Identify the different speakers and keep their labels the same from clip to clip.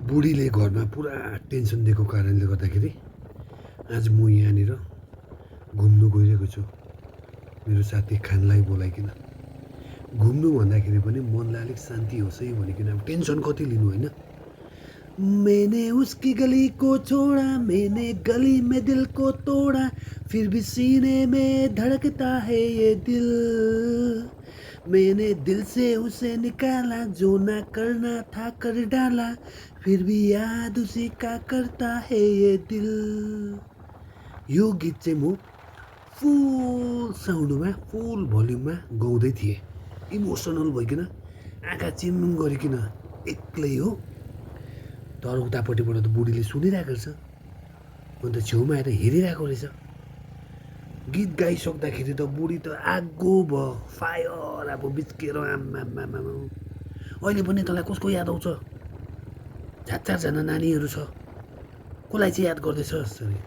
Speaker 1: बुढीले घरमा पुरा टेन्सन दिएको कारणले गर्दाखेरि आज म यहाँनिर घुम्नु गइरहेको छु मेरो साथी खानलाई बोलाइकन। घुम्नु भन्दाखेरि पनि मनलाई अलिक शान्ति होस् है भनिकन। अब टेन्सन कति लिनु होइन। मैंने उसकी गली को छोड़ा, मैंने गली में दिल को तोड़ा, फिर भी सीने में धड़कता है ये दिल। मैंने दिल से उसे निकाला, जो ना करना था कर डाला, फिर भी याद उसी का करता है ये दिल। यो गीत चाहिँ म फुल साउन्डमा फुल भोल्युममा गाउँदै थिएँ, इमोसनल भइकन आँखा चिम गरिकन एक्लै हो। तर उतापट्टिबाट त बुढीले सुनिरहेको रहेछ, अन्त छेउमा आएर हेरिरहेको रहेछ। गीत गाइसक्दाखेरि त बुढी त आगो भयो, फायर अब बिच्केर आम्मामा। अहिले पनि तँलाई कसको याद आउँछ? 4 जना नानीहरू छ, कसलाई चाहिँ याद गर्दैछस् अरे?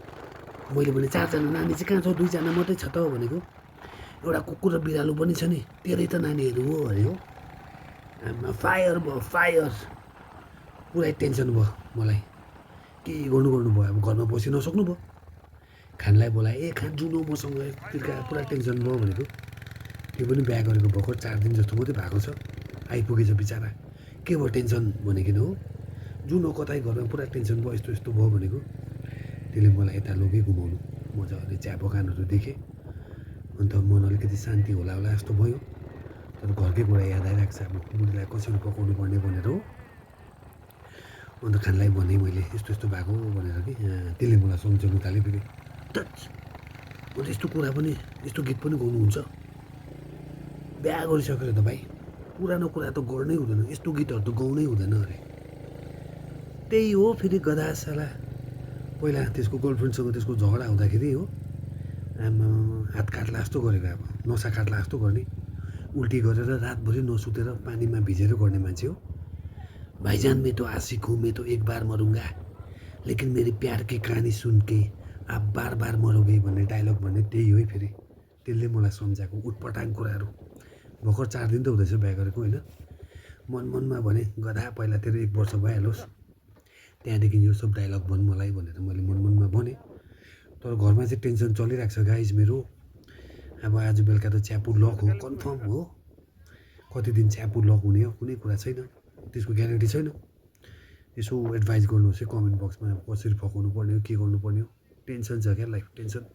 Speaker 1: मैले भने 4 जना नानी चाहिँ कहाँ छ, 2 जना मात्रै छ त भनेको। एउटा कुकुर र बिरालो पनि छ नि, तेरै त नानीहरू हो अरे हो। आम्मा फायर भयो, फायर। पुरै टेन्सन भयो मलाई, के गर्नु भयो। अब घरमा बसी नसक्नु भयो। खानलाई बोलाएँ, ए खान जुन मसँग पुरा टेन्सन भयो भनेको। त्यो पनि बिहा गरेको भर्खर 4 दिन जस्तो मात्रै भएको छ, आइपुगेछ बिचरा। के भयो टेन्सन भनेकिन हो, जुन कतै घरमा पुरा टेन्सन भयो, यस्तो यस्तो भयो भनेको। त्यसले मलाई यता लग्यो घुमाउनु, मजाले चिया बगानहरू देखेँ। अन्त मन अलिकति शान्ति होला जस्तो भयो। तर घरकै कुरा याद आइरहेको छ, अब बुढीलाई कसरी पकाउनु पर्ने भनेर हो। अन्त खानलाई भने मैले यस्तो यस्तो भएको भनेर कि त्यसले मलाई सम्झाउनु थाल्यो फेरि। अन्त यस्तो कुरा पनि, यस्तो गीत पनि गाउनुहुन्छ? बिहा गरिसकेर त भाइ पुरानो कुरा त गर्नै हुँदैन, यस्तो गीतहरू त गाउनै हुँदैन अरे। त्यही हो फेरि गधा साला। पहिला त्यसको गर्लफ्रेन्डसँग त्यसको झगडा हुँदाखेरि हो, आमा हात काट्ला जस्तो गरेको, अब नसा काट्ला जस्तो गर्ने, उल्टी गरेर रातभरि नसुतेर पानीमा भिजेर गर्ने मान्छे हो। भाईजान मैं तो आशिक हूँ, मैं तो एक बार मरूंगा, लेकिन मेरी प्यार की कहानी सुन के आप बार बार मरोगे भन्ने डायलग भन्ने त्यही हो है फेरि। त्यसले मलाई सम्झाएको उटपटाङ कुराहरू। भर्खर 4 दिन त हुँदैछ बिहा गरेको होइन। मनमा भने गधा पहिला तेरो 1 वर्ष भइहालोस्, त्यहाँदेखि यो सब डायलग भन् मलाई भनेर मैले मनमा भने। तर घरमा चाहिँ टेन्सन चलिरहेको छ गाइज मेरो। अब आज बेलुका त च्यापु लक हो, कन्फर्म हो। कति दिन च्यापु लक हुने हो कुनै कुरा छैन, त्यसको ग्यारेन्टी छैन। यसो एडभाइस गर्नुहोस् है कमेन्ट बक्समा, कसरी पकाउनु पर्ने हो, के गर्नुपर्ने हो। टेन्सन छ क्या लाइफ, टेन्सन।